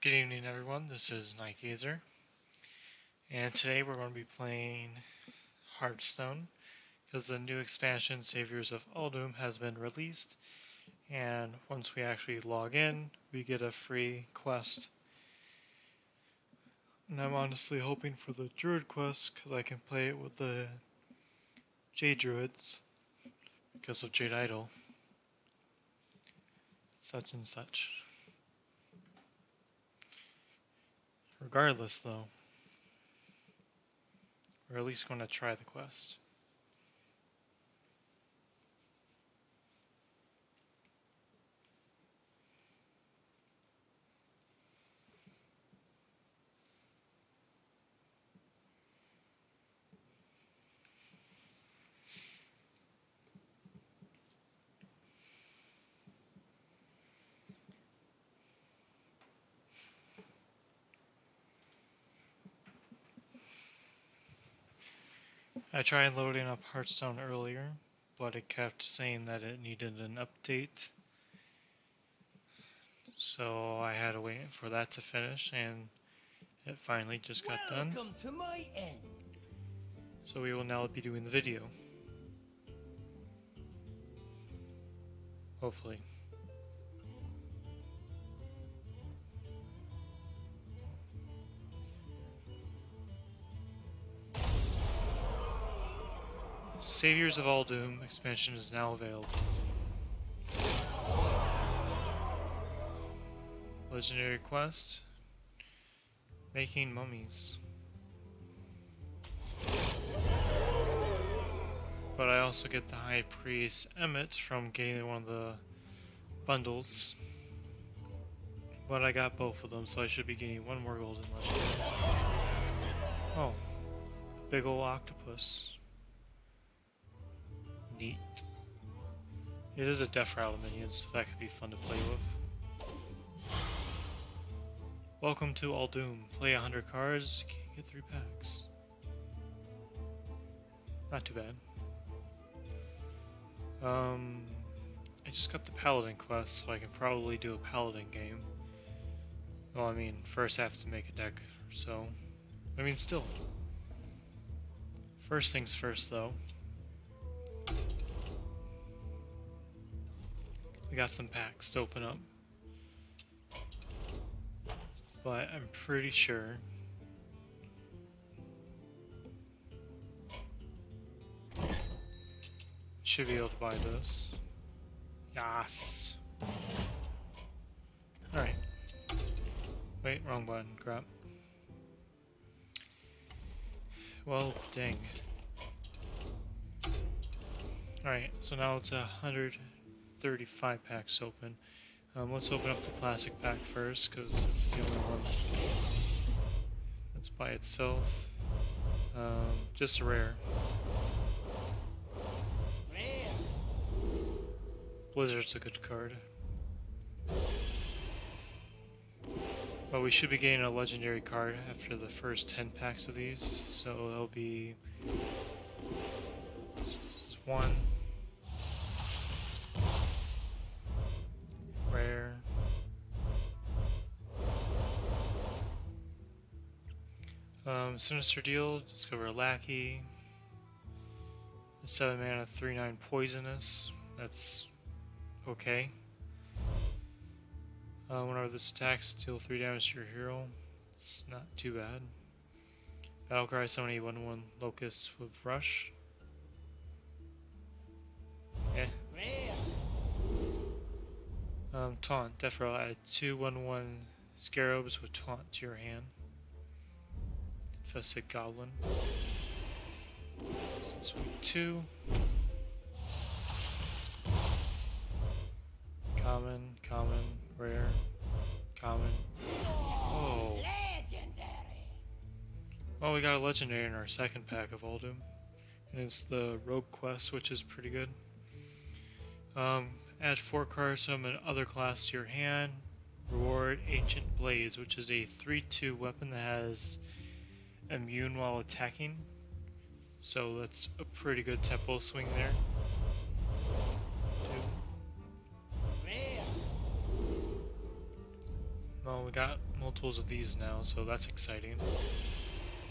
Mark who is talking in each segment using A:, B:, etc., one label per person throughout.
A: Good evening, everyone. This is Nightgazer, and today we're going to be playing Hearthstone because the new expansion, Saviors of Uldum, has been released. And once we actually log in, we get a free quest. And I'm honestly hoping for the Druid quest because I can play it with the Jade Druids because of Jade Idol. Such and such. Regardless, though, we're at least going to try the quest. I tried loading up Hearthstone earlier, but it kept saying that it needed an update. So I had to wait for that to finish, and it finally just got done.
B: Welcome to my end.
A: So we will now be doing the video. Hopefully. Saviors of Uldum expansion is now available. Legendary quest: making mummies. But I also get the High Priest Emmett from getting one of the bundles. But I got both of them, so I should be getting one more golden legendary. Oh, big ol' octopus. Neat. It is a Death Rattle minion, so that could be fun to play with. Welcome to Uldum. Play 100 cards, get 3 packs. Not too bad. I just got the Paladin quest, so I can probably do a Paladin game. Well, I mean, first I have to make a deck, so... I mean, still. First things first, though. We got some packs to open up. But I'm pretty sure should be able to buy this. Yes. Alright. Wait, wrong button. Crap. Well, dang. Alright, so now it's 135 packs open. Let's open up the classic pack first, because it's the only one that's by itself. Just a rare. Blizzard's a good card. But we should be getting a legendary card after the first 10 packs of these, so there'll be... This is one. Rare. Sinister Deal, discover a lackey. 7 mana, 3/9 poisonous. That's okay. Whenever this attacks, deal 3 damage to your hero. It's not too bad. Battlecry, summon a 1/1 Locust with Rush. Eh. Taunt, Death Rattle, add 2 1/1 Scarabs with Taunt to your hand. Infested Goblin. This will be 2. Common, rare, common. Oh.
B: Legendary.
A: Well, we got a legendary in our second pack of Uldum. And it's the Rogue quest, which is pretty good. Add 4 cards from another class to your hand. Reward Ancient Blades, which is a 3/2 weapon that has immune while attacking. So that's a pretty good tempo swing there. Well, we got multiples of these now, so that's exciting.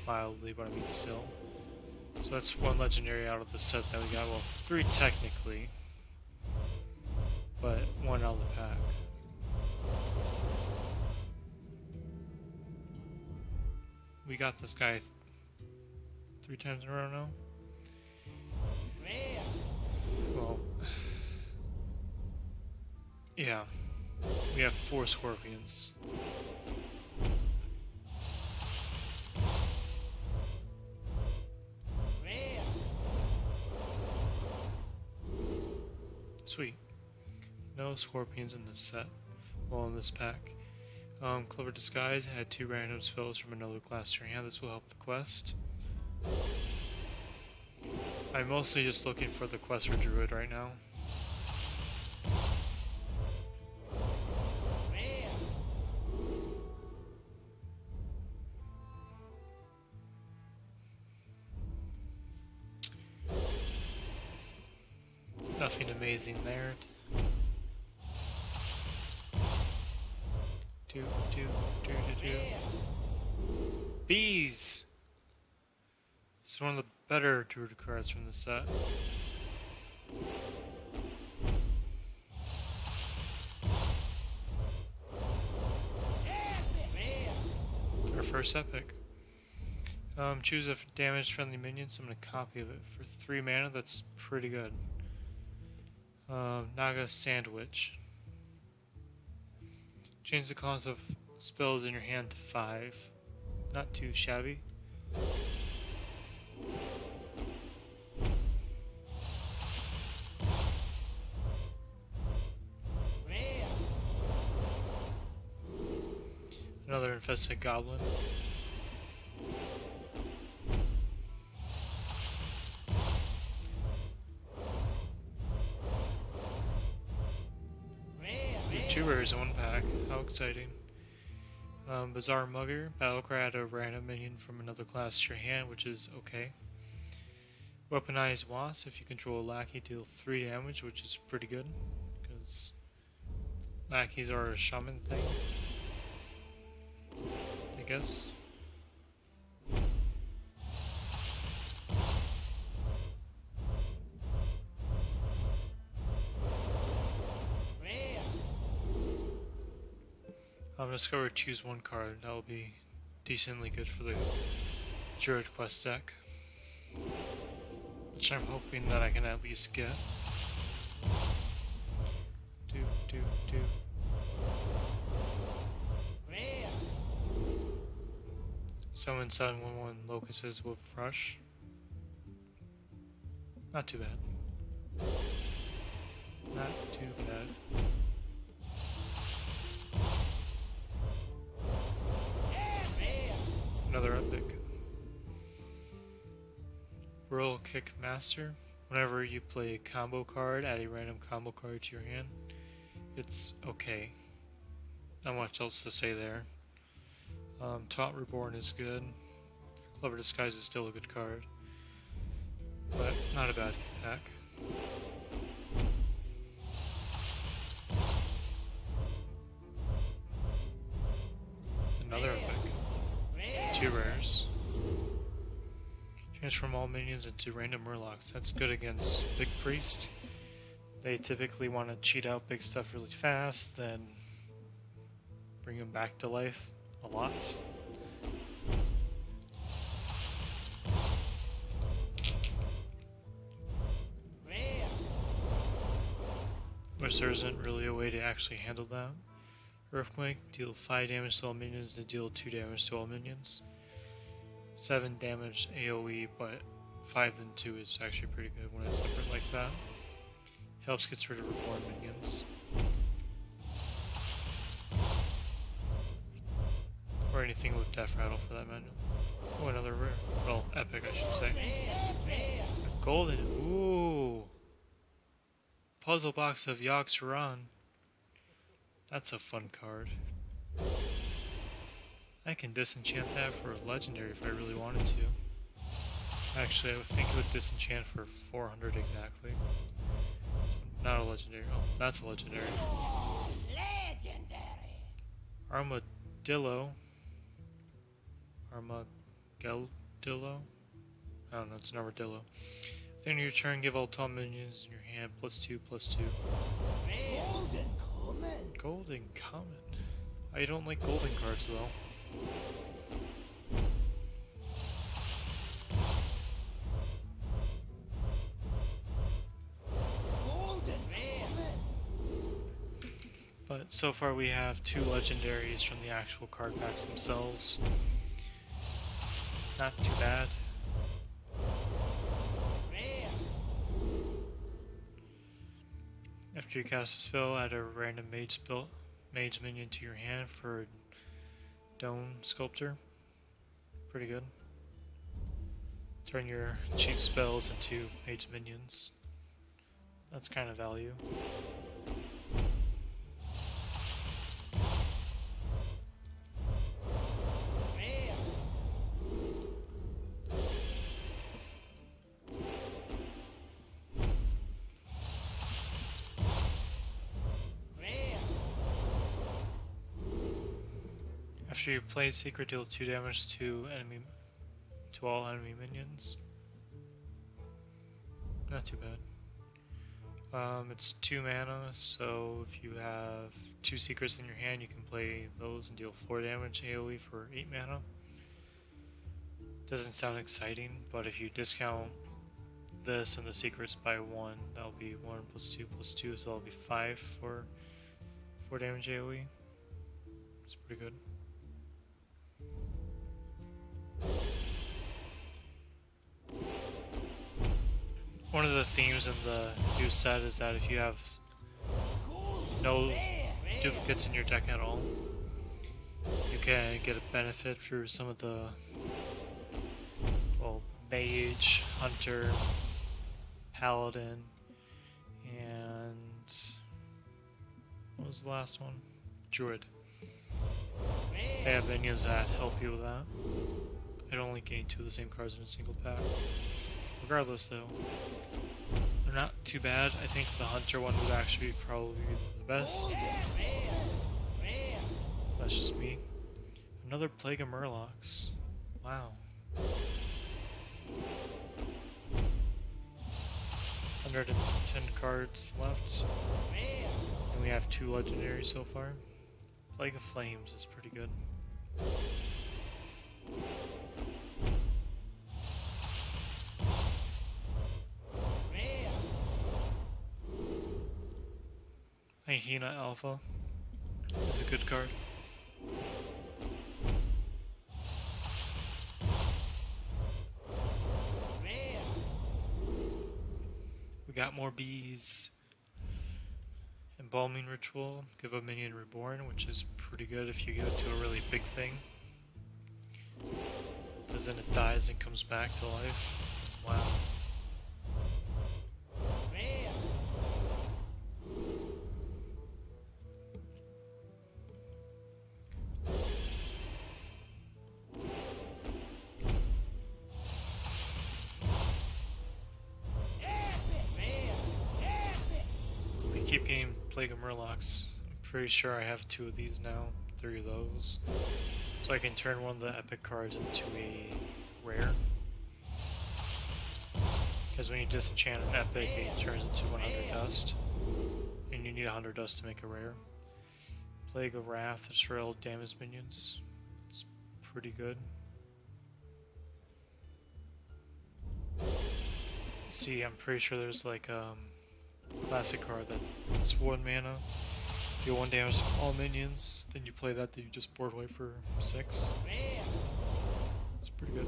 A: Mildly, but I mean still. So that's one legendary out of the set that we got. Well, 3 technically, but 1 out of the pack. We got this guy 3 times in a row now. Well, yeah, we have 4 scorpions. Sweet. No scorpions in this set. Well, in this pack. Clever Disguise had 2 random spells from another class to your hand. This will help the quest. I'm mostly just looking for the quest for Druid right now. Nothing amazing there. Do. Bees! It's one of the better Druid cards from the set. Our first epic. Choose a damage friendly minion, summon a copy of it. For 3 mana, that's pretty good. Naga Sandwich. Change the cost of spells in your hand to 5. Not too shabby. Another infested goblin. Two rares in 1 pack. How exciting. Bizarre Mugger. Battlecry, add a random minion from another class to your hand, which is okay. Weaponized Wasp. If you control a lackey, deal 3 damage, which is pretty good. Because lackeys are a shaman thing, I guess. Discover choose 1 card. That will be decently good for the Druid quest deck, which I'm hoping that I can at least get. Do. Summon 7/1/1 locusts with rush. Not too bad. Not too bad. Another epic. Royal Kick Master. Whenever you play a combo card, add a random combo card to your hand. It's okay. Not much else to say there. Taunt Reborn is good. Clever Disguise is still a good card, but not a bad pack. Another epic. 2 rares. Transform all minions into random murlocs. That's good against Big Priest. They typically want to cheat out big stuff really fast, then bring them back to life a lot. Which there isn't really a way to actually handle that. Earthquake, deal 5 damage to all minions, then deal 2 damage to all minions. 7 damage AoE, but 5 and 2 is actually pretty good when it's separate like that. Helps get rid of reborn minions. Or anything with Death Rattle for that matter. Oh, another rare. Well, epic, I should say. A golden. Ooh! Puzzle box of Yogg-Saron. That's a fun card. I can disenchant that for a legendary if I really wanted to. Actually, I would think it would disenchant for 400 exactly. Not a legendary. Oh, that's a legendary.
B: Legendary.
A: Armadillo. Armadillo? I don't know, it's an armadillo. At the end of your turn, give all top minions in your hand +2/+2.
B: Golden common.
A: Golden common. I don't like golden cards though.
B: Golden common.
A: But so far we have 2 legendaries from the actual card packs themselves. Not too bad. After you cast a spell, add a random mage minion to your hand for Stone Sculptor. Pretty good. Turn your cheap spells into mage minions. That's kind of value. After you play Secret, deal 2 damage to all enemy minions. Not too bad. It's 2 mana, so if you have 2 secrets in your hand, you can play those and deal 4 damage AoE for 8 mana. Doesn't sound exciting, but if you discount this and the secrets by 1, that'll be 1+2/+2, so that'll be 5 for 4 damage AoE. It's pretty good. One of the themes in the new set is that if you have no duplicates in your deck at all, you can get a benefit through some of the, well, mage, hunter, paladin, and what was the last one? Druid. They have minions that help you with that. I don't like getting 2 of the same cards in a single pack. Regardless, though, they're not too bad. I think the hunter one would actually probably be the best. That's just me. Another Plague of Murlocs. Wow. 110 cards left. And we have 2 legendaries so far. Plague of Flames is pretty good. Hyena Alpha is a good card. We got more bees. Embalming Ritual, give a minion reborn, which is pretty good if you give it to a really big thing. Because then it dies and comes back to life. Wow. Keep getting Plague of Murlocs. I'm pretty sure I have 2 of these now, 3 of those. So I can turn one of the epic cards into a rare. Because when you disenchant an epic, it turns into 100 dust. And you need 100 dust to make a rare. Plague of Wrath, destroy all damaged minions. It's pretty good. See, I'm pretty sure there's like classic card that's 1 mana. Deal 1 damage to all minions, then you play that you just board away for 6. It's pretty good.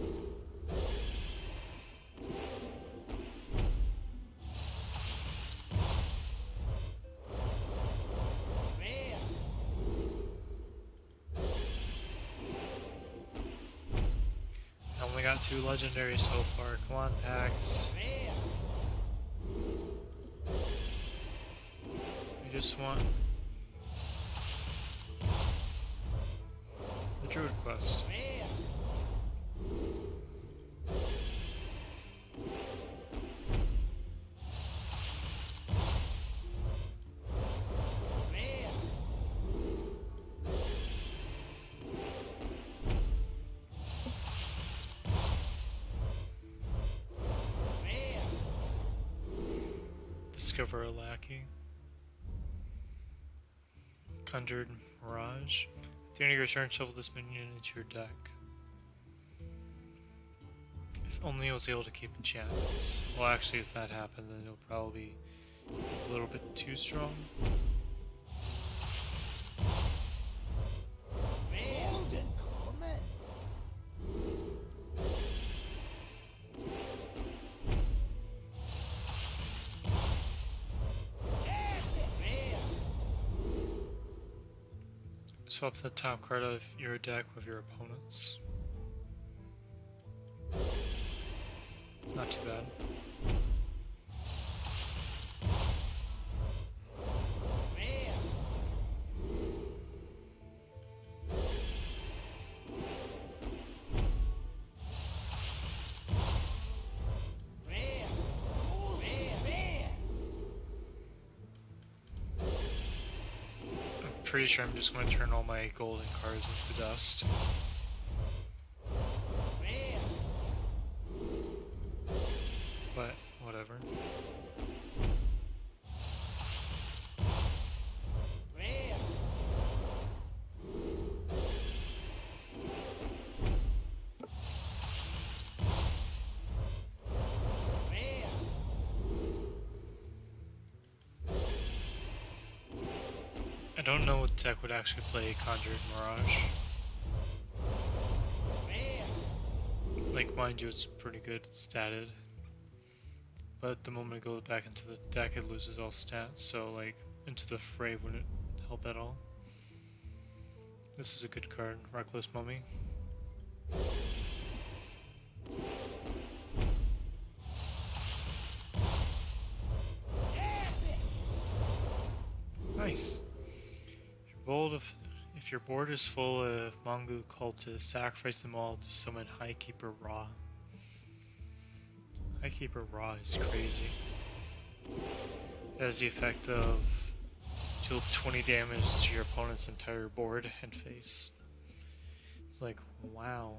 A: I only got 2 legendaries so far. Come on, packs. I just want the Druid quest. Discover a lackey. Conjured Mirage. At the end of your turn, shuffle this minion into your deck. If only I was able to keep enchantments. Well, actually, if that happened, then it'll probably be a little bit too strong. Swap the top card of your deck with your opponent's. Not too bad. Pretty sure I'm just going to turn all my golden cards into dust. But, whatever. I don't know what deck would actually play Conjured Mirage. Like, mind you, it's pretty good statted. But the moment it goes back into the deck, it loses all stats, so, like, Into the Fray wouldn't help at all. This is a good card, Reckless Mummy. Nice. If your board is full of Mongoose cultists, sacrifice them all to summon Highkeeper Ra. Highkeeper Ra is crazy. It has the effect of deal 20 damage to your opponent's entire board and face. It's like, wow.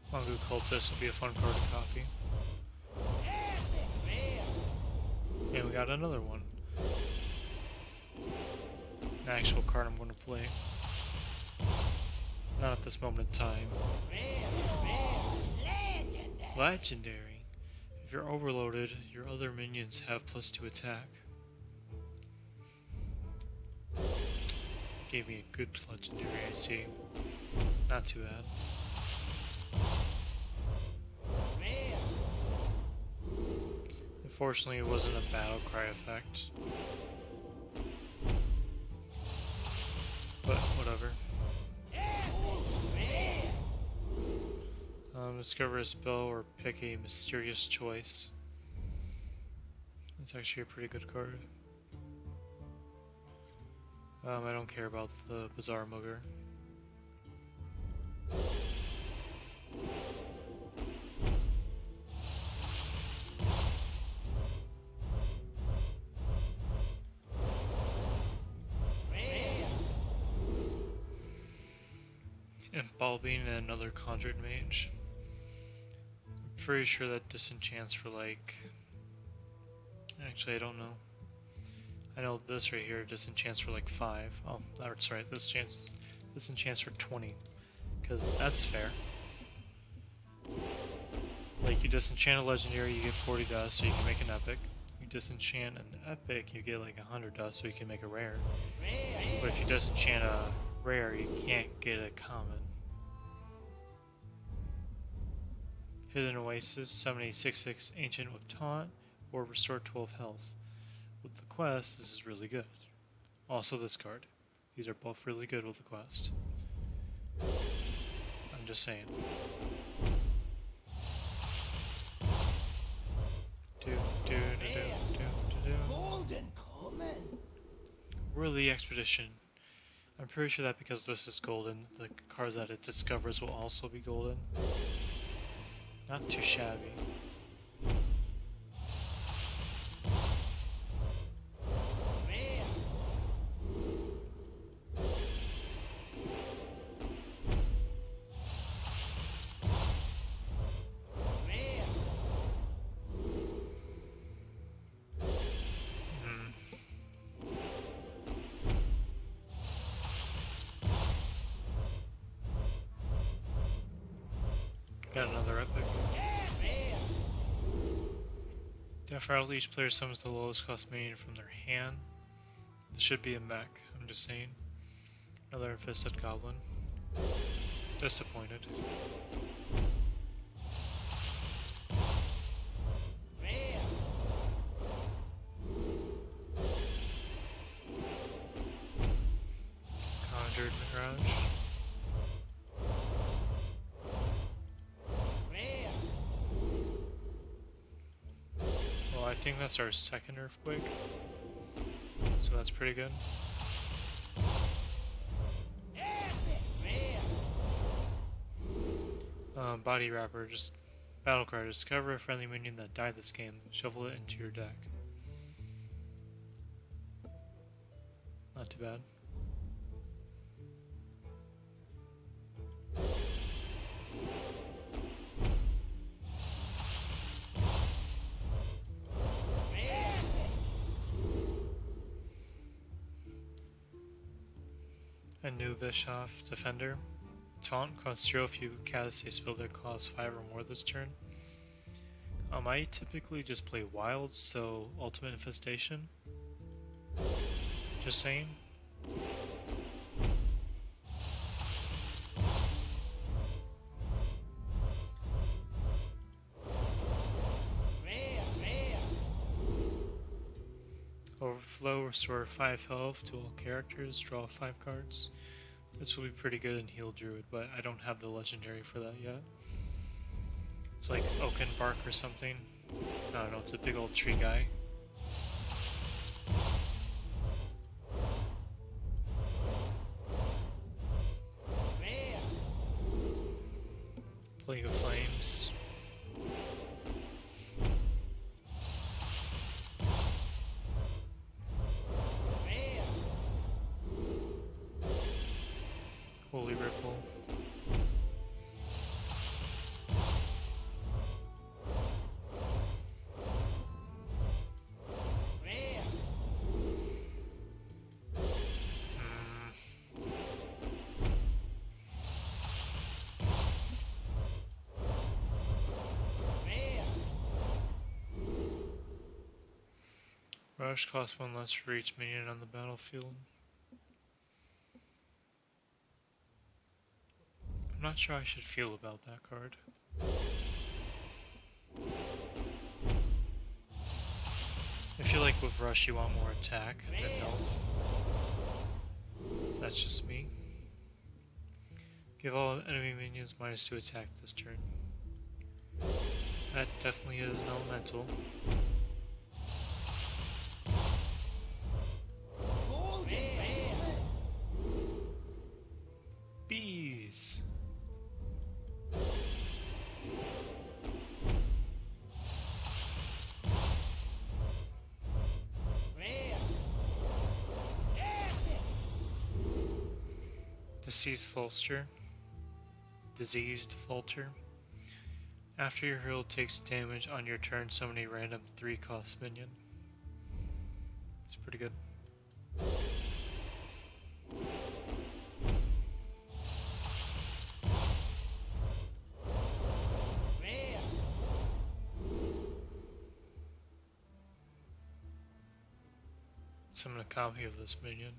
A: Mongoose Cultist will be a fun card to copy. And we got another one. An actual card I'm going to play. Not at this moment in time. Legendary. If you're overloaded, your other minions have +2 attack. Gave me a good legendary, I see. Not too bad. Unfortunately, it wasn't a battle cry effect. But whatever. Discover a spell or pick a mysterious choice. That's actually a pretty good card. I don't care about the Bizarre Mugger. Balbean and another Conjured Mage. I'm pretty sure that disenchants for like... Actually, I don't know. I know this right here disenchants for like 5. Oh, that's right. This enchants for 20. Because that's fair. Like, you disenchant a legendary, you get 40 dust, so you can make an epic. You disenchant an epic, you get like 100 dust, so you can make a rare. But if you disenchant a rare, you can't get a common. Hidden Oasis, 7866 Ancient with Taunt, or Restore 12 health. With the quest, this is really good. Also this card. These are both really good with the quest. I'm just saying. Worthy Expedition. I'm pretty sure that because this is golden, the cards that it discovers will also be golden. Not too shabby. another epic. Definitely each player summons the lowest cost minion from their hand. This should be a mech, I'm just saying. Another infested goblin. Disappointed. Conjured Mirage. Well, I think that's our second earthquake, so that's pretty good. Body Wrapper, just battle card. Discover a friendly minion that died this game. Shuffle it into your deck. Not too bad. A new Bischoff Defender. Taunt costs 0 if you cast a spell that costs 5 or more this turn. I typically just play Wild, so Ultimate Infestation. Just saying. Overflow, restore 5 health to all characters, draw 5 cards. This will be pretty good in Heal Druid, but I don't have the legendary for that yet. It's like Oaken Bark or something. I don't know, it's a big old tree guy. Plague of Flames. Holy Ripple. Rush costs 1 less for each minion on the battlefield. I'm not sure how I should feel about that card. I feel like with Rush you want more attack than health. That's just me. Give all enemy minions -2 attack this turn. That definitely is an elemental. Bees! Deceased Vulture. Diseased Vulture. After your hero takes damage on your turn, summon a random 3-cost minion. It's pretty good. Summon a copy of this minion.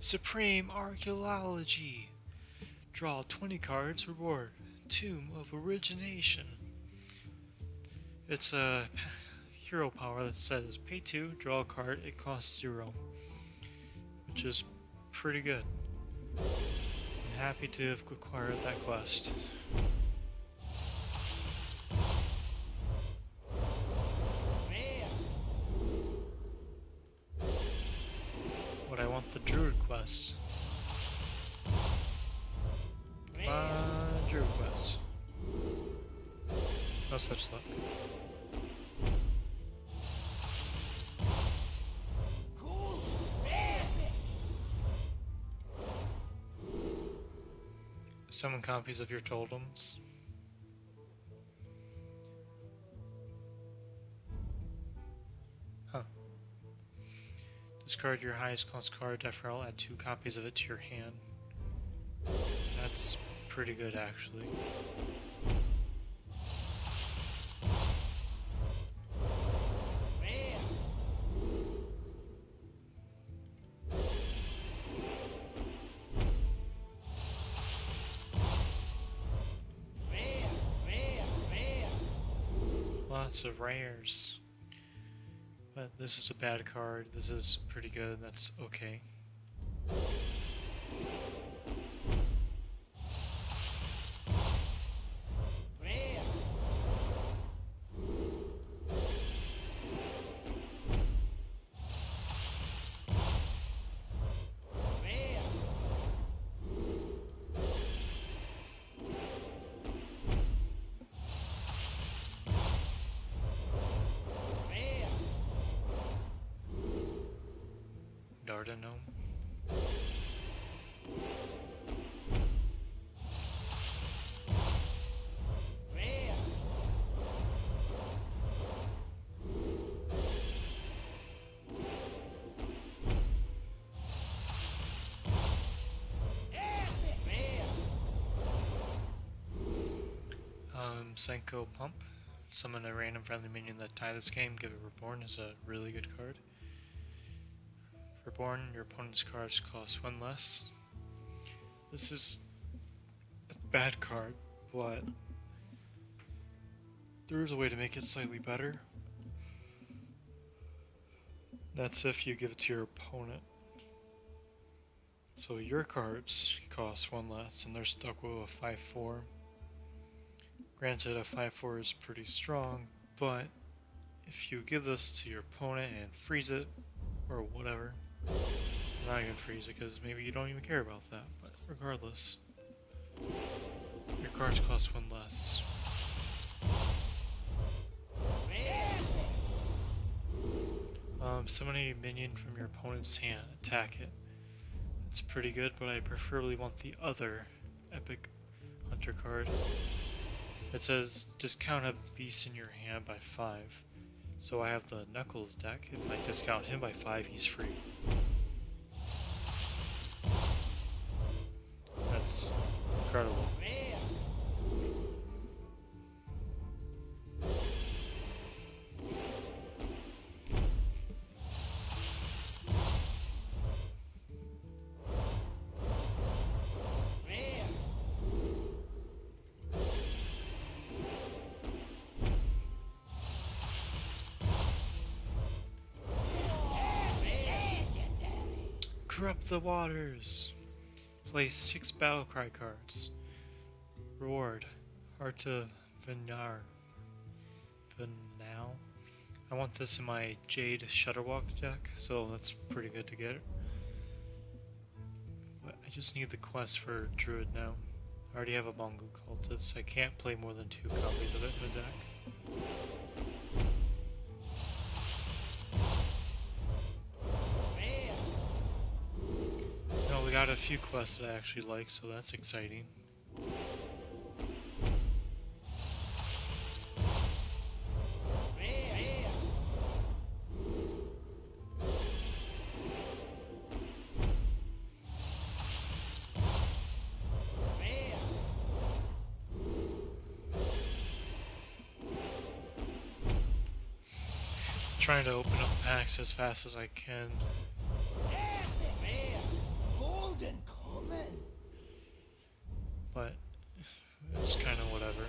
A: Supreme Archaeology. Draw 20 cards, reward Tomb of Origination. It's a hero power that says pay 2, draw a card, it costs 0. Which is pretty good. I'm happy to have acquired that quest. But I want the Druid quest. Come on, Druid quest. No such luck. Summon copies of your totems. Huh. Discard your highest cost card. After all, add 2 copies of it to your hand. That's pretty good, actually. Lots of rares. But this is a bad card. This is pretty good. That's okay. Dardanome. Senko Pump. Summon a random friendly minion that tie this game. Give it Reborn is a really good card. Reborn, your opponent's cards cost 1 less. This is a bad card, but there is a way to make it slightly better. That's if you give it to your opponent. So your cards cost 1 less, and they're stuck with a 5/4. Granted, a 5/4 is pretty strong, but if you give this to your opponent and freeze it, or whatever, I'm not gonna freeze it because maybe you don't even care about that, but regardless, your cards cost 1 less. Summon a minion from your opponent's hand, attack it. It's pretty good, but I preferably want the other epic hunter card. It says discount a beast in your hand by 5. So I have the Knuckles deck. If I discount him by 5, he's free. That's incredible. Corrupt the waters. Play 6 Battlecry cards. Reward. Heart of Vinar. Now. I want this in my Jade Shutterwalk deck, so that's pretty good to get it. But I just need the quest for Druid now. I already have a Bongo Cultist. I can't play more than 2 copies of it in the deck. We got a few quests that I actually like, so that's exciting. Trying to open up packs as fast as I can. But it's kind of whatever.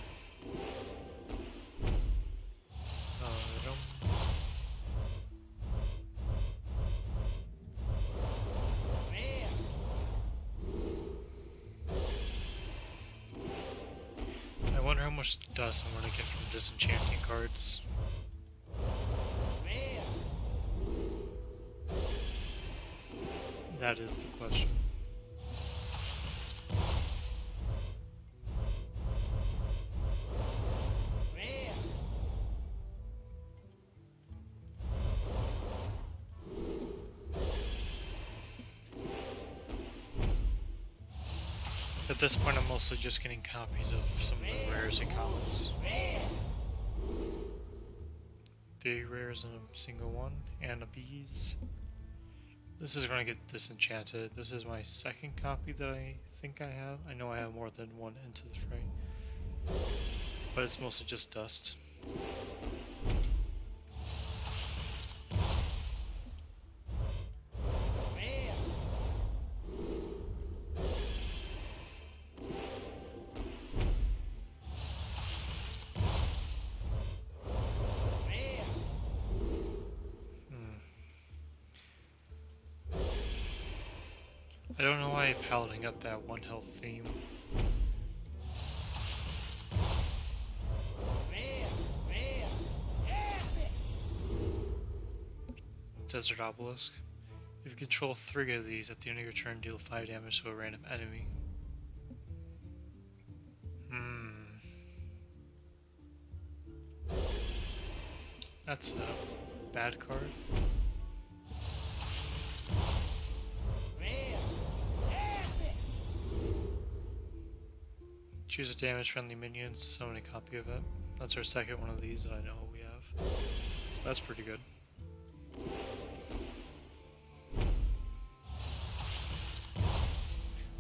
A: I wonder how much dust I'm going to get from disenchanting cards. That is the question. At this point, I'm mostly just getting copies of some of the rares and commons. Big rares and a single one, and a bees. This is going to get disenchanted. This is my second copy that I think I have. I know I have more than one Into the Fray, but it's mostly just dust. I don't know why Paladin got that one health theme. Desert Obelisk. If you control 3 of these at the end of your turn, deal 5 damage to a random enemy. That's a bad card. Choose a damage-friendly minion, summon a copy of it. That's our second one of these that I know we have. That's pretty good.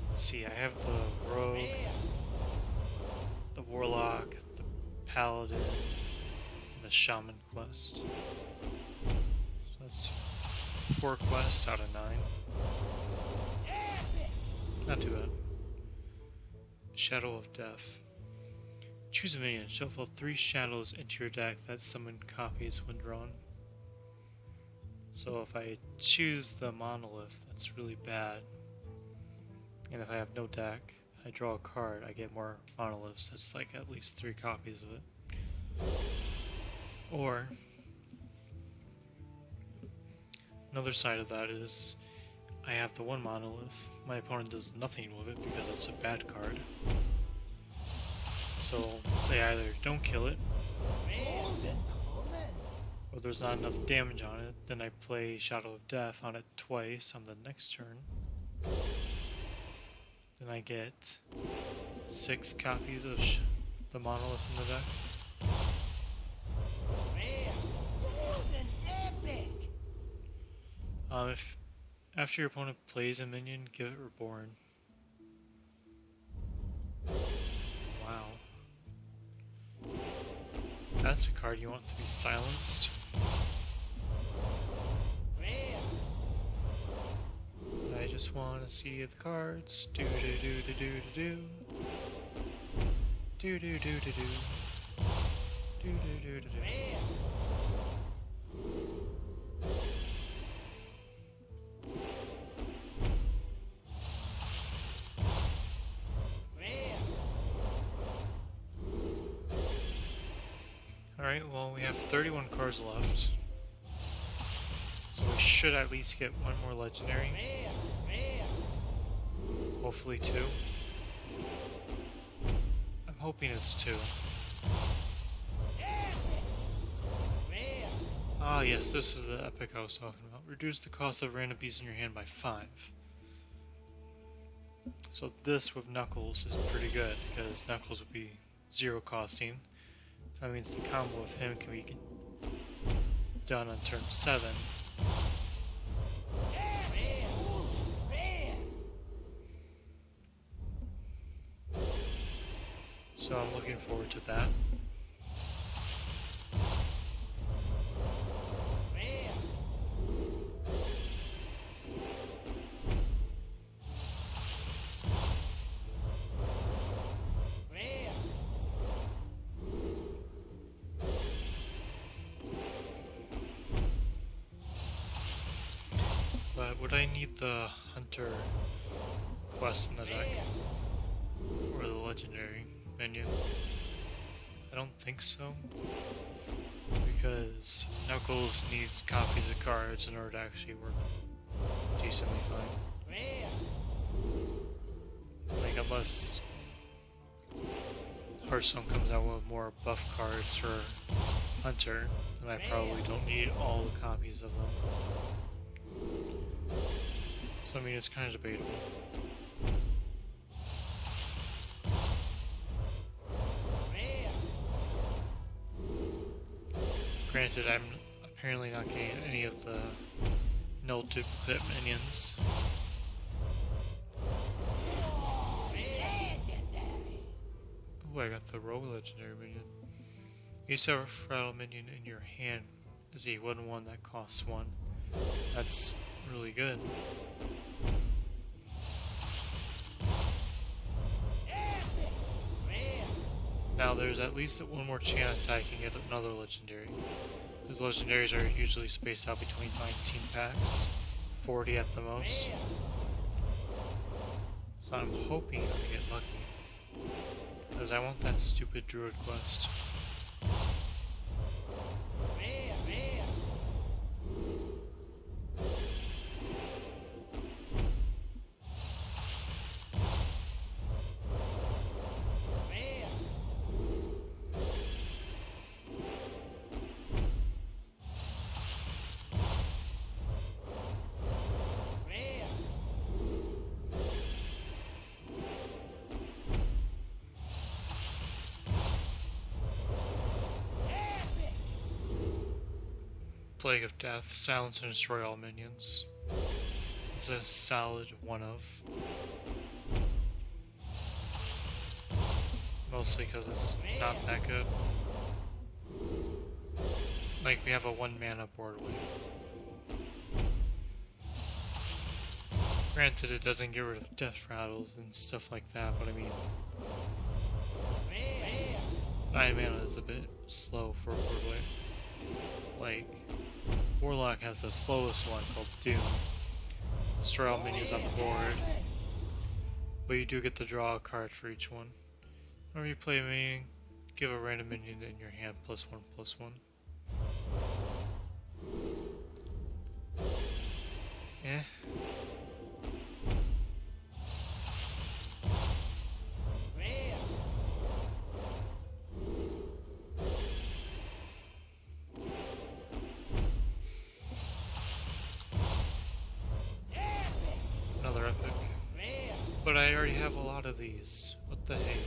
A: Let's see, I have the Rogue, the Warlock, the Paladin, and the Shaman quest. So that's 4 quests out of 9. Not too bad. Shadow of Death. Choose a minion. Shuffle 3 shadows into your deck that summon copies when drawn. So if I choose the Monolith, that's really bad. And if I have no deck, I draw a card, I get more Monoliths. That's like at least 3 copies of it. Or another side of that is I have the 1 Monolith. My opponent does nothing with it because it's a bad card. So they either don't kill it, or there's not enough damage on it. Then I play Shadow of Death on it twice on the next turn. Then I get 6 copies of the Monolith in the deck. If after your opponent plays a minion, give it Reborn. Wow. That's a card you want to be silenced. I just want to see the cards. Do do do do do do do do do do do do do do do. Alright, well we have 31 cards left. So we should at least get 1 more legendary. Hopefully 2. I'm hoping it's 2. Ah yes, this is the epic I was talking about. Reduce the cost of random beasts in your hand by 5. So this with Knuckles is pretty good, because Knuckles would be 0 costing. That means the combo of him can be done on turn 7. So I'm looking forward to that. But would I need the Hunter quest in the deck? Or the Legendary menu? I don't think so. Because Knuckles needs copies of cards in order to actually work decently fine. Like, unless Hearthstone comes out with more buff cards for Hunter, then I probably don't need all the copies of them. So I mean, it's kind of debatable. Granted, I'm apparently not getting any of the no duplicate minions. Ooh, I got the rogue legendary minion. You used to have a fragile minion in your hand is a 1/1 that costs 1. That's really good. Now there's at least one more chance I can get another legendary. Those legendaries are usually spaced out between 19 packs, 40 at the most. So I'm hoping I get lucky, because I want that stupid druid quest. Plague of Death, silence and destroy all minions. It's a solid 1 of. Mostly because it's not that good. Like, we have a 1 mana board win. Granted, it doesn't get rid of death rattles and stuff like that, but I mean, 9 mana is a bit slow for a board win. Like, Warlock has the slowest one called Doom. Destroy all minions on the board. But you do get to draw a card for each one. Whenever you play a minion, give a random minion in your hand +1/+1. Eh. Another epic. But I already have a lot of these. What the heck?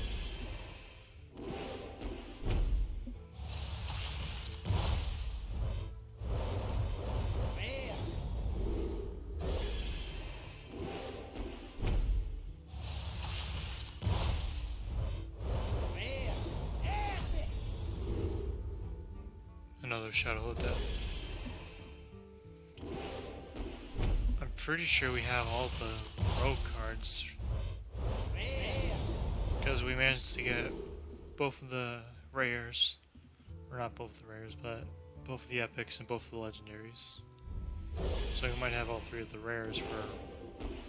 A: Another Shadow of Death. I'm pretty sure we have all the rogue cards. Because we managed to get both of the rares. Or not both the rares, but both of the epics and both of the legendaries. So we might have all 3 of the rares for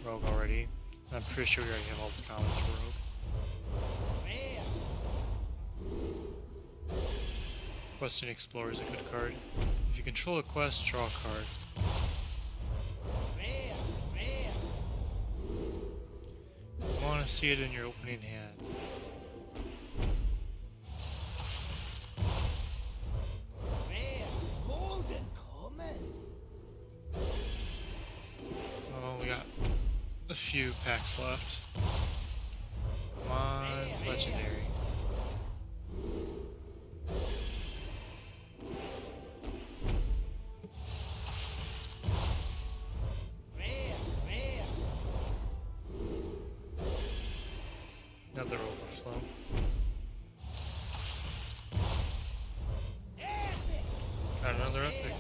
A: rogue already. And I'm pretty sure we already have all the commons for rogue. Questing Explorer is a good card. If you control a quest, draw a card. You want to see it in your opening hand. Oh, we got a few packs left. Come on, legendary. Another overflow. Got another epic.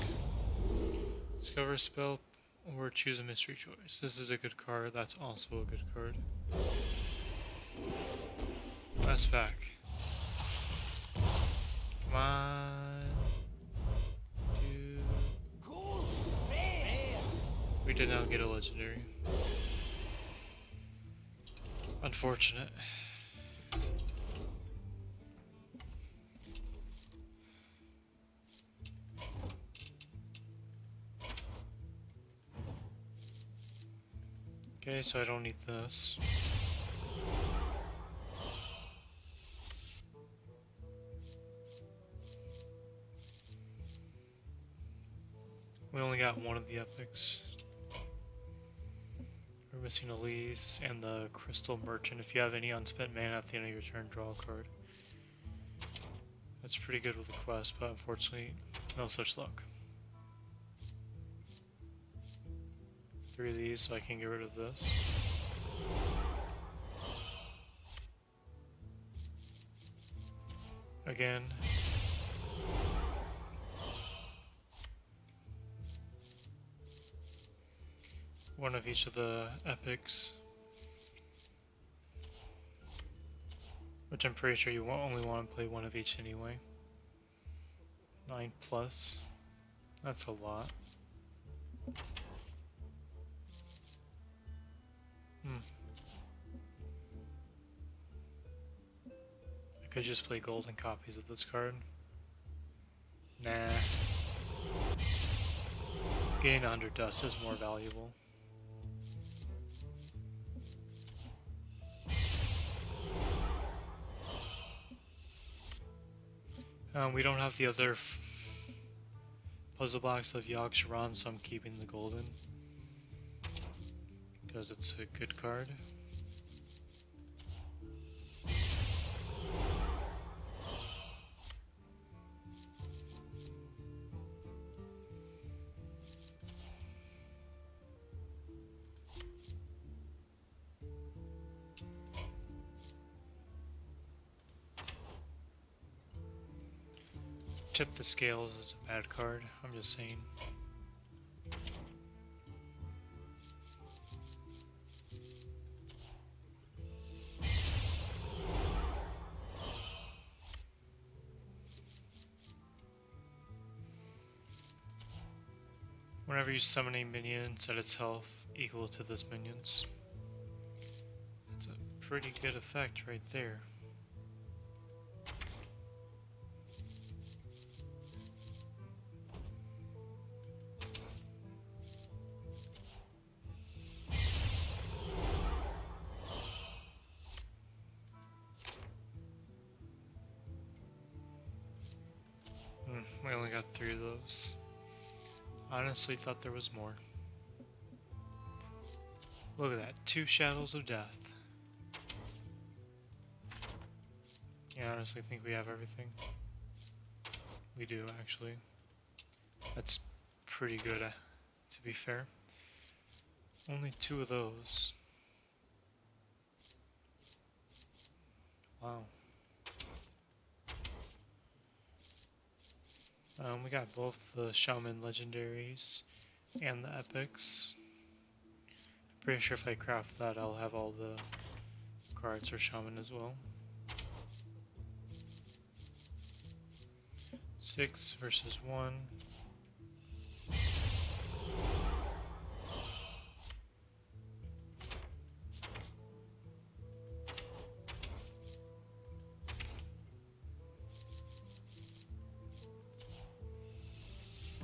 A: Discover a spell or choose a mystery choice. This is a good card. That's also a good card. Last pack. Come on. Dude. We did not get a legendary. Unfortunate. Okay, so I don't need this. We only got one of the epics. We're missing Elise and the Crystal Merchant. If you have any unspent mana at the end of your turn, draw a card. That's pretty good with the quest, but unfortunately No such luck. 3 of these so I can get rid of this. Again. One of each of the epics. Which I'm pretty sure you only want to play one of each anyway. 9 plus. That's a lot. I could just play golden copies of this card. Nah. Getting 100 dust is more valuable. We don't have the other puzzle box of Yogg Saron, so I'm keeping the golden. Because it's a good card. Tip the Scales is a bad card, I'm just saying. Whenever you summon a minion, set its health equal to this minion's. That's a pretty good effect right there. We only got 3 of those. Honestly thought there was more. Look at that, 2 Shadows of Death. Yeah, I honestly think we have everything. We do, actually. That's pretty good, to be fair. Only 2 of those. Wow. We got both the Shaman legendaries and the epics. I'm pretty sure if I craft that, I'll have all the cards for Shaman as well. 6 versus 1.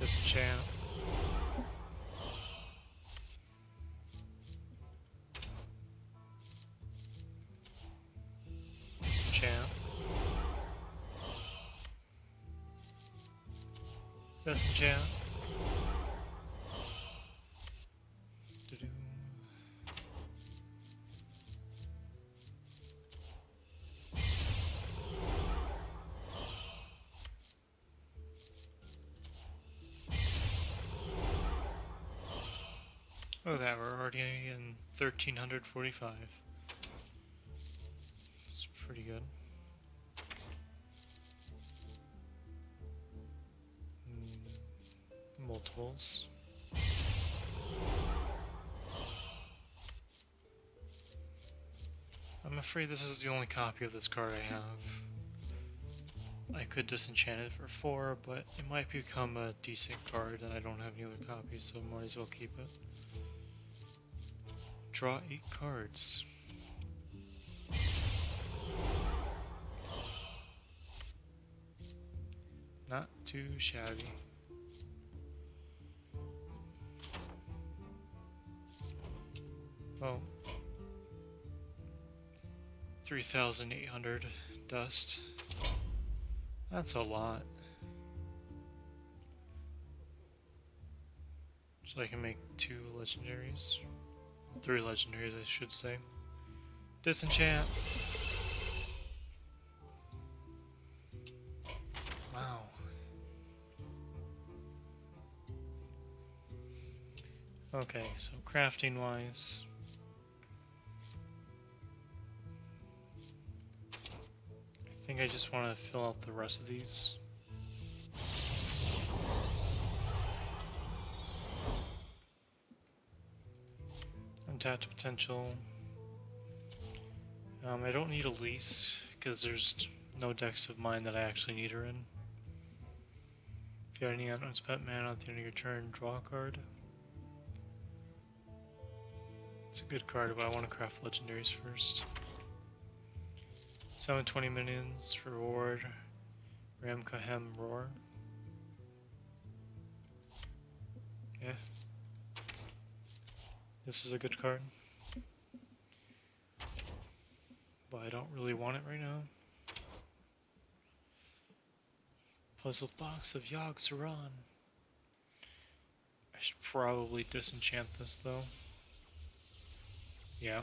A: Disenchant. Disenchant. Disenchant. Doo-doo. Oh, that we're already in 1345. It's pretty good. Multiples. I'm afraid this is the only copy of this card I have. I could disenchant it for 4, but it might become a decent card and I don't have any other copies, so I might as well keep it. Draw 8 cards. Not too shabby. Oh. 3,800 dust. That's a lot. So I can make 2 legendaries. 3 legendaries, I should say. Disenchant. Wow. Okay, so crafting wise, I think I just want to fill out the rest of these. Untapped potential. I don't need a lease because there's no decks of mine that I actually need her in. If you have any unspent mana at the end of your turn, draw a card. It's a good card, but I want to craft legendaries first. Summon 20 minions, reward Ramkahem Roar. Yeah. This is a good card. But I don't really want it right now. Puzzle box of Yogg Saron. I should probably disenchant this though. Yeah.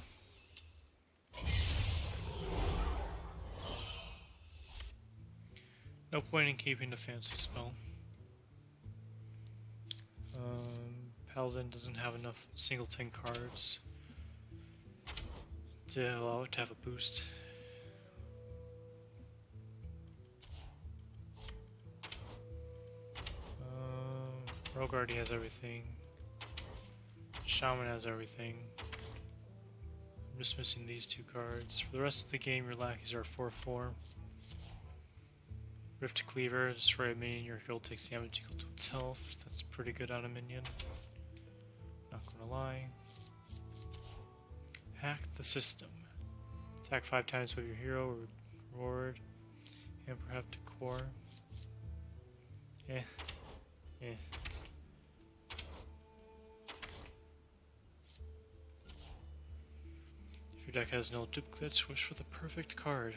A: No point in keeping the fancy spell. Paladin doesn't have enough singleton cards to allow it to have a boost. Rogue already has everything. Shaman has everything. I'm just missing these two cards. For the rest of the game, your lackeys are 4/4. Rift Cleaver, destroy a minion, your hero takes damage equal to its health. That's pretty good on a minion. Not gonna lie. Hack the system. Attack 5 times with your hero, reward, and perhaps core. Yeah. If your deck has no duplicates, wish for the perfect card.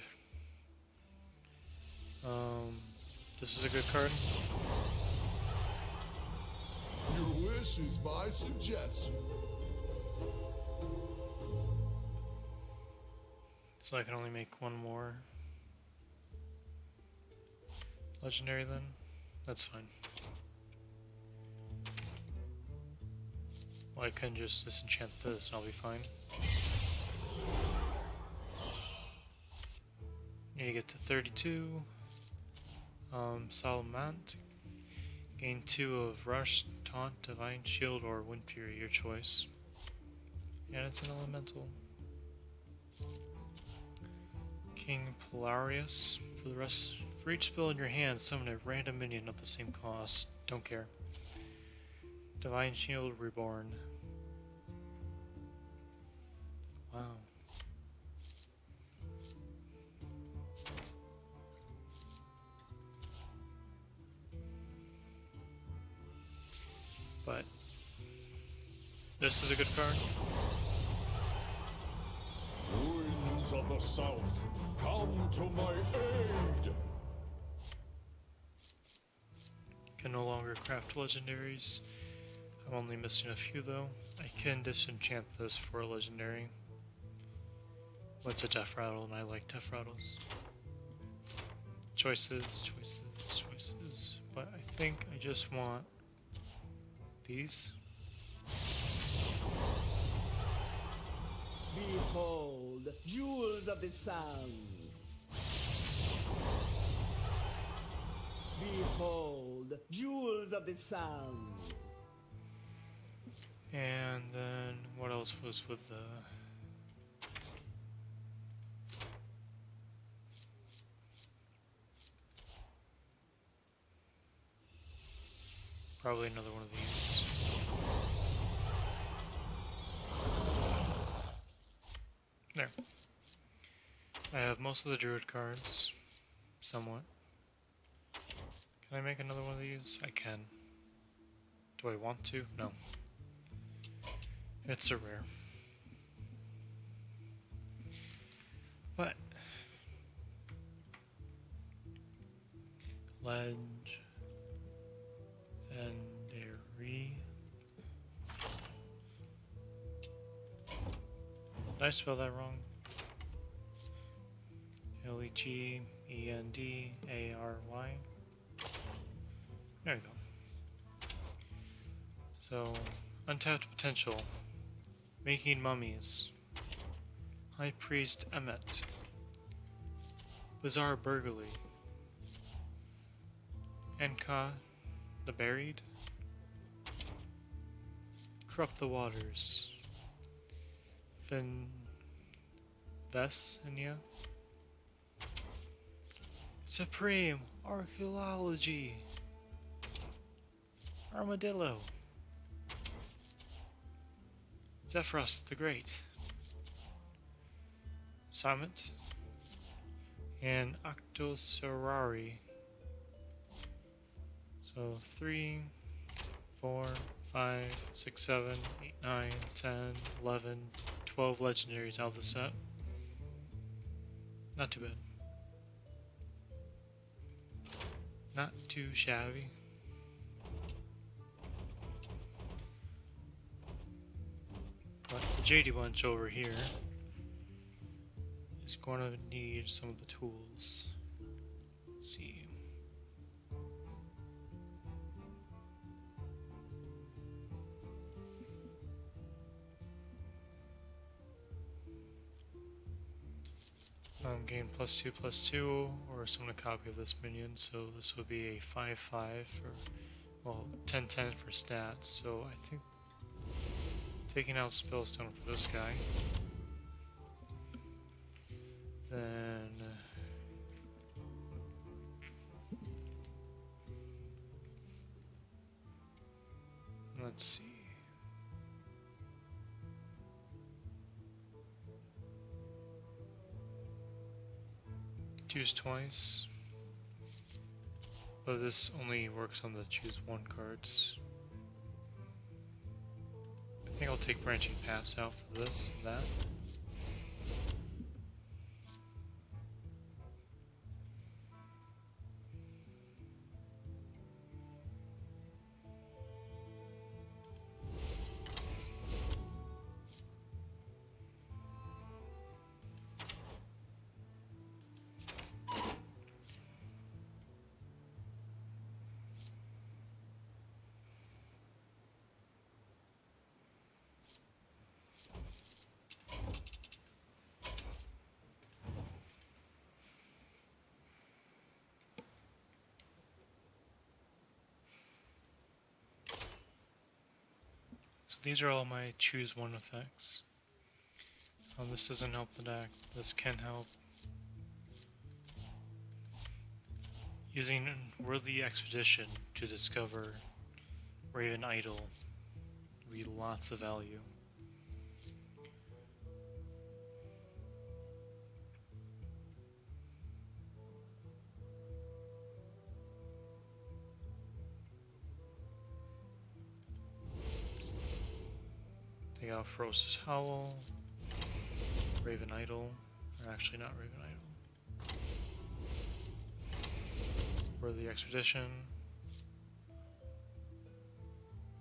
A: This is a good card.
B: Your wish is my suggestion.
A: So I can only make one more. Legendary then? That's fine. Well, I can just disenchant this and I'll be fine. You get to 32. Salamant. Gain 2 of Rush, Taunt, Divine Shield, or Wind Fury, your choice. And it's an elemental. King Polarius. For each spell in your hand, summon a random minion of the same cost. Don't care. Divine Shield Reborn. Wow. But this is a good card.
C: Winds of the south, come to my aid!
A: Can no longer craft legendaries. I'm only missing a few though. I can disenchant this for a legendary. But it's a Death Rattle and I like Death Rattles. Choices. But I think I just want these.
D: Behold, jewels of the sound. Behold, jewels of the sound.
A: And then what else was with the... Probably another one of these. There. I have most of the druid cards. Somewhat. Can I make another one of these? I can. Do I want to? No. It's a rare. But legendary. Did I spell that wrong? Legendary. There you go. So Untapped potential. Making mummies. High Priest Emmet. Bizarre Burglary. Enka the Buried. Corrupt the Waters. Vesinia. Supreme Archaeology. Armadillo. Zephyros the Great. Summit. And Octocerari. So 3, 4, 5, 6, 7, 8, 9, 10, 11, 12 legendaries out of the set. Not too bad. Not too shabby. But the JD bunch over here is going to need some of the tools. Let's see. Gain +2/+2, or summon a copy of this minion, so this would be a 5/5 for, well, 10/10 for stats, so I think taking out Spellstone for this guy. Then let's see. Choose twice, but this only works on the choose one cards. I think I'll take Branching Paths out for this and that. So these are all my choose one effects. This doesn't help the deck. This can help. Using Worthy Expedition to discover Raven Idol would be lots of value. They got Ferocious Howl, Raven Idol, or actually not Raven Idol. Worthy Expedition.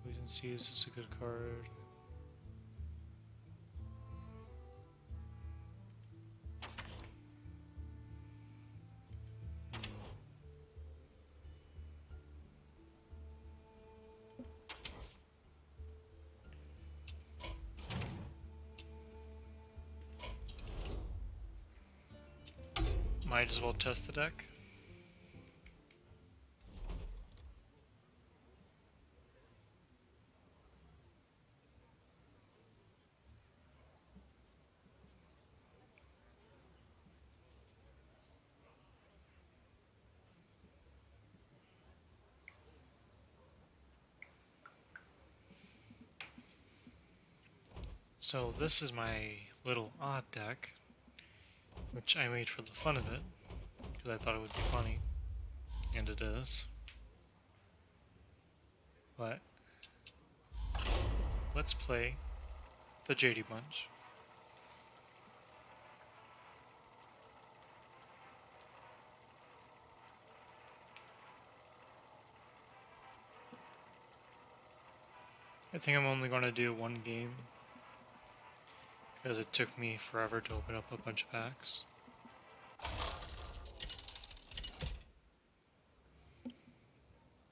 A: Legion Seas is a good card. Might as well test the deck. So this is my little odd deck, which I made for the fun of it, because I thought it would be funny, and it is. But let's play the JD Bunch. I think I'm only going to do one game, because it took me forever to open up a bunch of packs.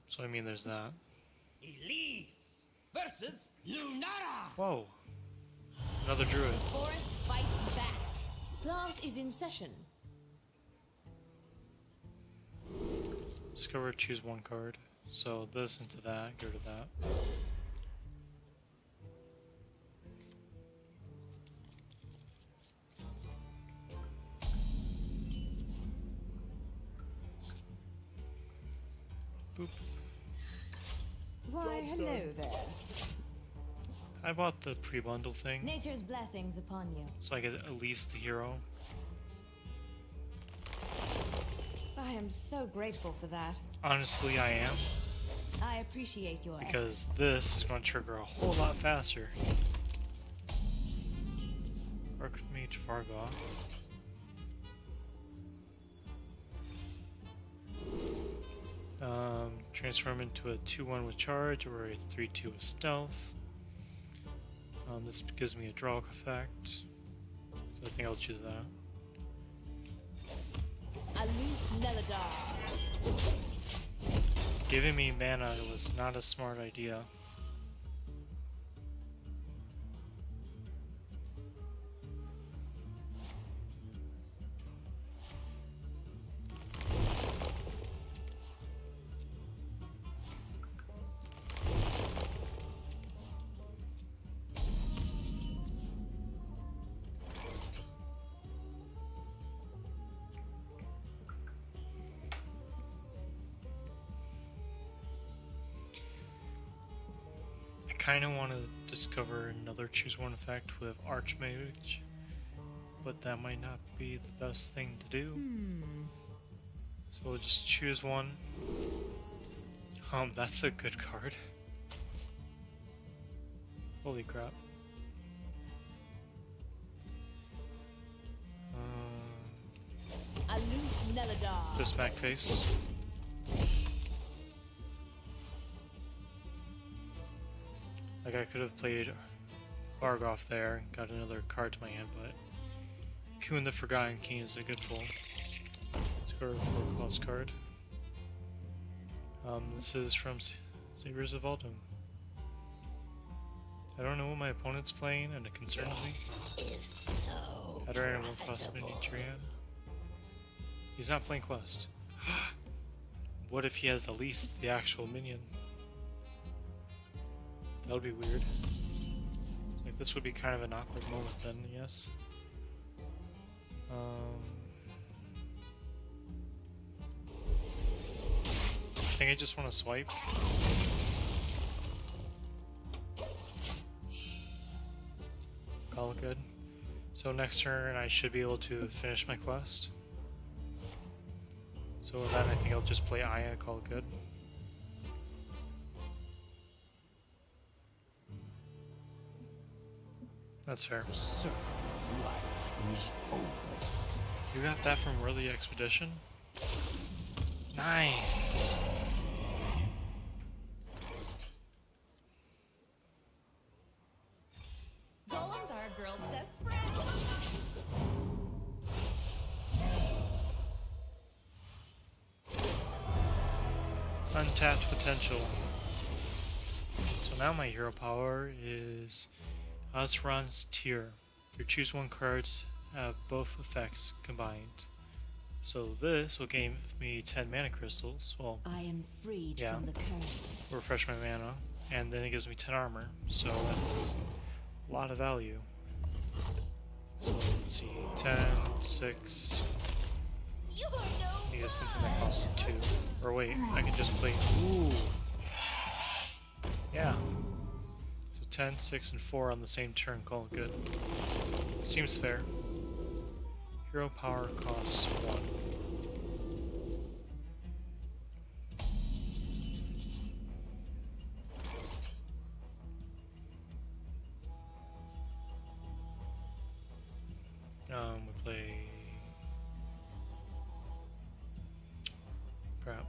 A: So I mean there's that.
D: Elise versus
A: Whoa. Another druid.
E: Forest fights back. Plant is in session.
A: Discover, choose one card. So this into that, go to that. Boop.
E: Why, hello there.
A: I bought the pre-bundle thing,
E: Nature's blessings upon you.
A: so I get at least the hero.
E: I am so grateful for that.
A: Honestly, I am,
E: I appreciate your effort.
A: because this is going to trigger a whole lot faster. Archmage Vargoth. Transform into a 2-1 with charge or a 3-2 with stealth. This gives me a draw effect, so I think I'll choose that.
E: Aloof Neladar.
A: Giving me mana was not a smart idea. I kind of want to discover another choose one effect with Archmage, but that might not be the best thing to do. So we'll just choose one. That's a good card. Holy crap.
E: Aloof Neladar.
A: This back face. Like, I could have played Vargoth there and got another card to my hand, but Kuhn the Forgotten King is a good pull. Let's go for a cost card. This is from Saviors of Uldum. I don't know what my opponent's playing, and it concerns me. Veteran and 1 mini Triad. He's not playing Quest. What if he has at least the actual minion? That would be weird. Like, this would be kind of an awkward moment then, yes. I think I just want to swipe. Call it good. So next turn I should be able to finish my quest. So with that I think I'll just play Aya, call it good. That's fair.
C: The circle of life is over.
A: You got that from Early Expedition? Nice!
E: Golems are a girl's best friend.
A: Untapped potential. So now my hero power is Azran's Tear. Your choose one cards have both effects combined. So this will gain me 10 mana crystals. Well,
E: I am freed
A: Yeah.
E: from the curse.
A: refresh my mana, and then it gives me 10 armor. So that's a lot of value. So let's see, 10, 6.
E: You are no
A: Need something that costs 2. Or wait, I can just play. Ooh. Yeah. So 10, 6, and 4 on the same turn. Call it good. Seems fair. Hero power costs 1. We play. Crap.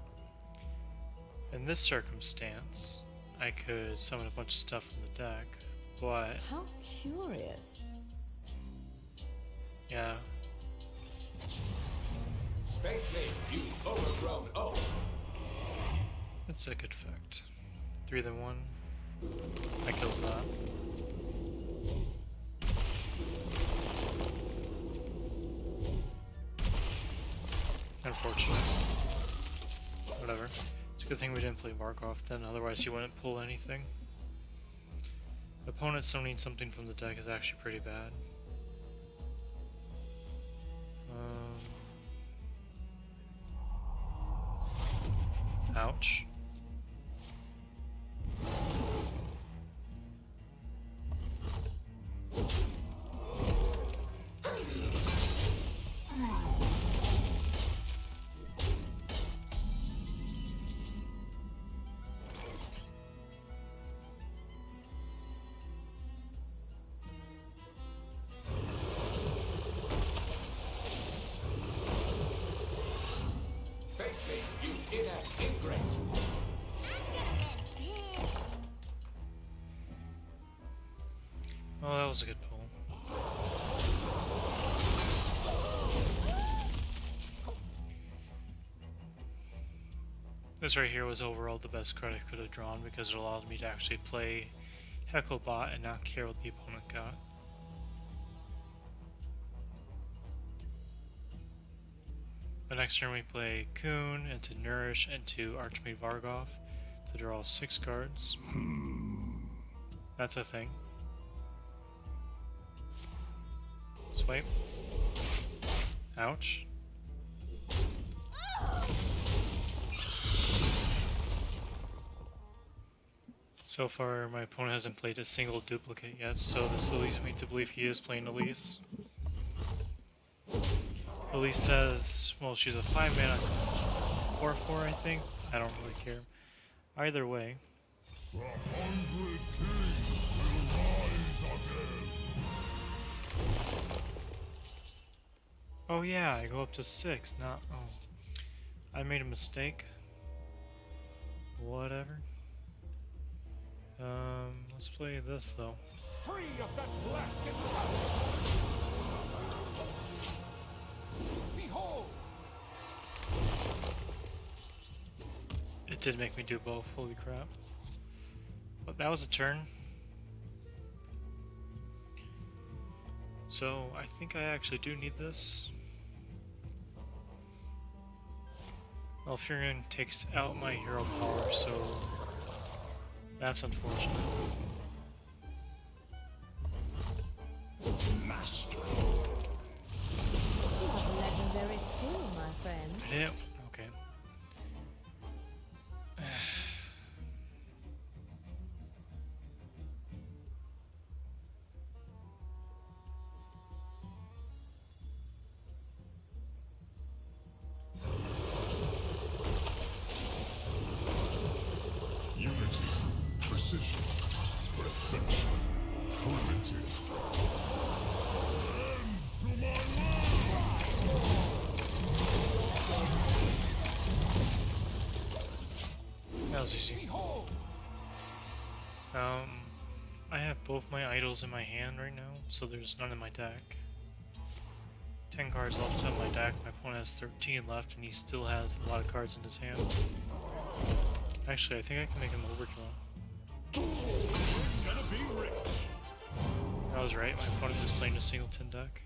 A: In this circumstance, I could summon a bunch of stuff in the deck, but
E: How curious.
A: yeah,
C: Face me, you overgrown oaf.
A: it's a good effect. 3 than 1. That kills that. Unfortunate. Whatever. It's a good thing we didn't play Markov then, otherwise he wouldn't pull anything. The opponent summoning something from the deck is actually pretty bad. Ouch.
C: Face me, you inept ingrate.
A: Oh, that was a good pull. This right here was overall the best card I could have drawn because it allowed me to actually play Hecklebot and not care what the opponent got. The next turn we play Coon into Nourish into Archmage Vargov to draw 6 cards. That's a thing. Swipe. Ouch. So far, my opponent hasn't played a single duplicate yet, so this leads me to believe he is playing Elise. Elise says, well, she's a 5-mana 4/4, I think. I don't really care. Either way.
B: The 100 Kings will rise again.
A: Oh yeah, I go up to 6, not... Oh. I made a mistake. Whatever. Let's play this, though.
C: Free of that blasted tower. Behold!
A: It did make me do both, holy crap. But that was a turn. So, I think I actually do need this. Elfurion takes out my hero power, so that's unfortunate.
C: Master.
E: You have legendary skill, my friend.
A: Yeah, okay.
B: Unity, precision, perfection, primitive. Bend to my
A: That was easy.
C: Behold!
A: I have both my idols in my hand right now, so there's none in my deck. 10 cards left on my deck, my opponent has 13 left, and he still has a lot of cards in his hand. Actually, I think I can make him overdraw.
C: Gonna be rich.
A: I was right, my opponent is playing a singleton deck.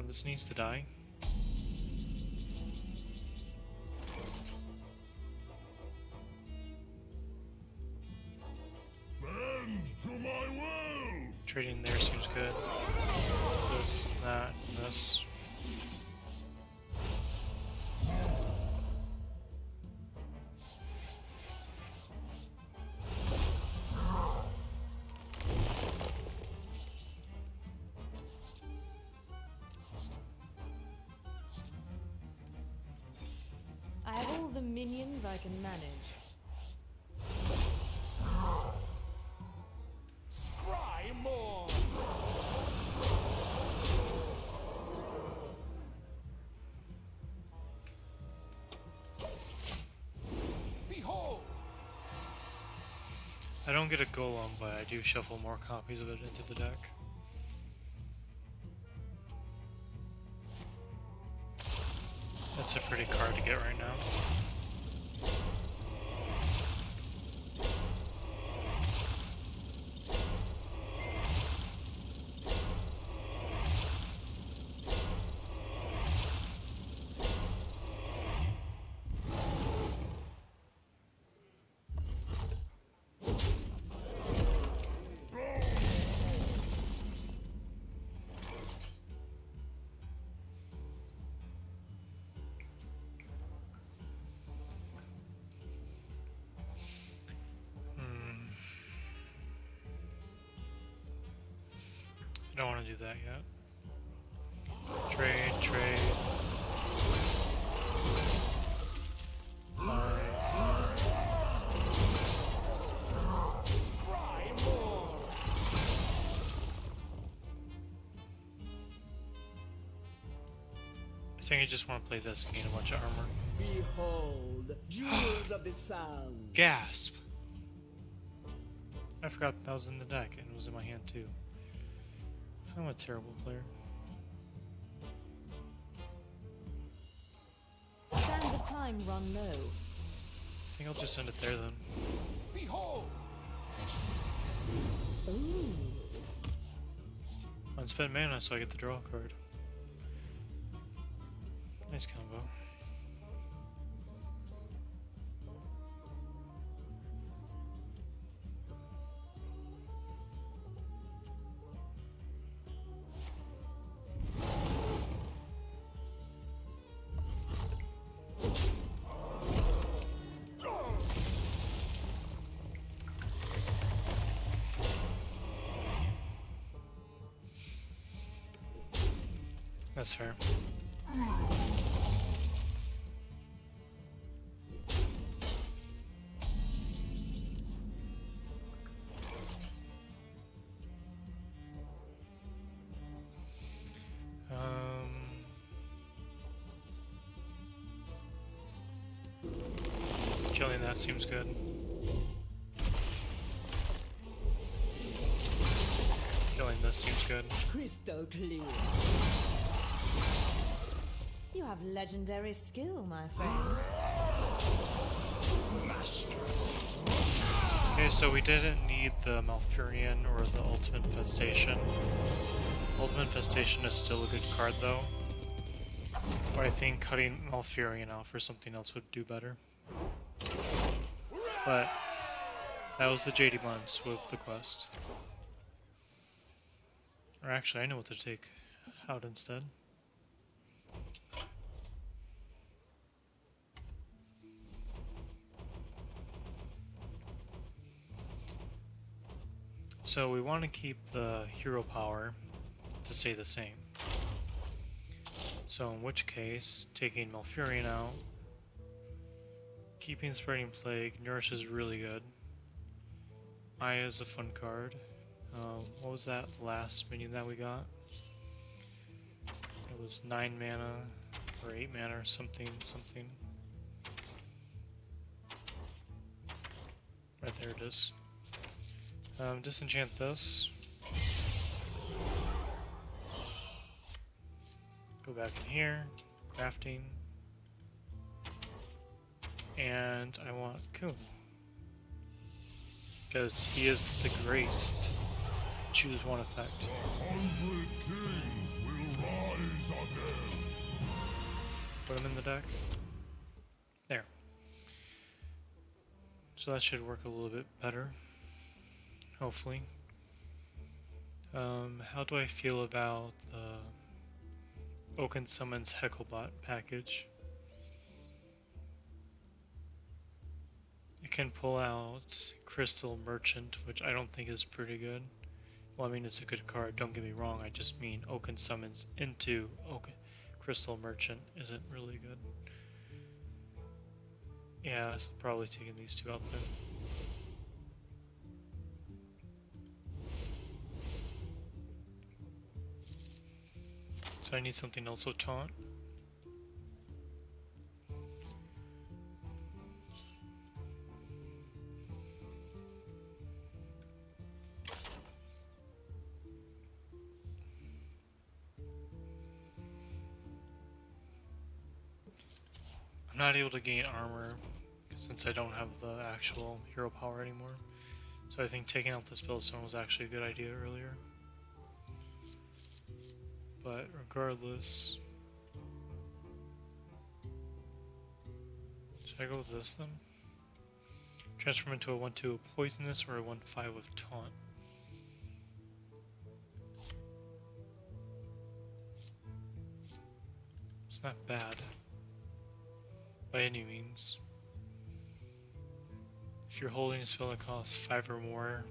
A: This needs to die.
B: bend to my will.
A: Trading there seems good. This, that, and this.
E: I have all the minions I can manage.
C: Scry more. Behold!
A: I don't get a golem, but I do shuffle more copies of it into the deck. That's a pretty card to get right now. I don't want to do that yet. Trade, trade. 5. I think I just want to play this and gain a bunch of armor.
D: Behold, jewels of the sound.
A: Gasp! I forgot that was in the deck and it was in my hand too. I'm a terrible player.
E: Sands of time run low.
A: I think I'll just send it there then.
C: Behold!
E: Ooh.
A: Unspent mana so I get the draw card. Nice combo. That's fair. Killing that seems good. Killing this seems good.
D: Crystal clear.
E: You have legendary skill, my friend.
A: Okay, so we didn't need the Malfurion or the Ultimate Infestation. Ultimate Infestation is still a good card though. But I think cutting Malfurion out for something else would do better. But that was the JD Buns with the quest. Or actually, I know what to take out instead. So we want to keep the hero power to stay the same. So in which case, taking Malfurion out, keeping Spreading Plague, Nourish is really good. Maya is a fun card. What was that last minion that we got? It was 9 mana, or 8 mana, or something. Right there it is. Disenchant this. Go back in here, crafting. And I want Coon. Because he is the greatest. Choose one effect.
C: 100 kings will rise again.
A: Put him in the deck. There. So that should work a little bit better. Hopefully. How do I feel about the Oaken Summons Hecklebot package? It can pull out Crystal Merchant, which I don't think is pretty good. Well, I mean, it's a good card, don't get me wrong, I just mean Oaken Summons into Crystal Merchant isn't really good. Yeah, so probably taking these two out then. So I need something else with Taunt. I'm not able to gain armor since I don't have the actual hero power anymore. So I think taking out the Spellstone was actually a good idea earlier. But regardless, should I go with this then? Transform into a 1/2 poisonous or a 1/5 with taunt. It's not bad by any means. If you're holding a spell that costs 5 or more,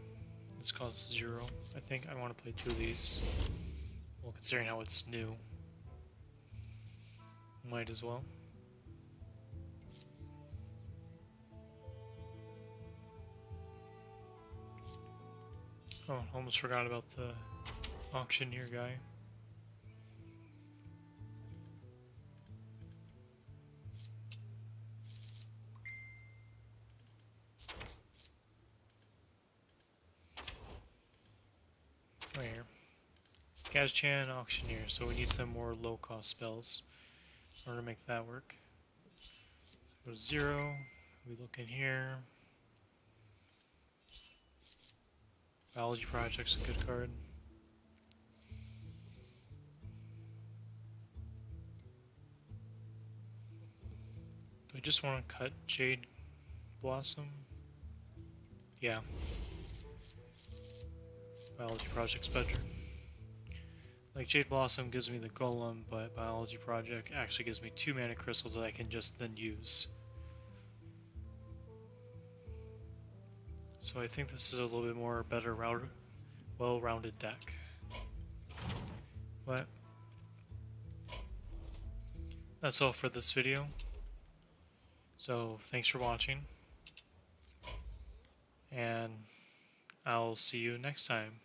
A: This costs 0. I think I want to play 2 of these. Well, considering how it's new. Might as well. Oh, almost forgot about the auctioneer guy. Oh, here. Gazchan, auctioneer, so we need some more low-cost spells in order to make that work. Go to 0, we look in here. Biology Project's a good card. Do I just want to cut Jade Blossom? Yeah. Biology Project's better. Like, Jade Blossom gives me the Golem, but Biology Project actually gives me 2 mana crystals that I can just then use. So I think this is a little bit more better well-rounded deck. But that's all for this video. So thanks for watching, and I'll see you next time.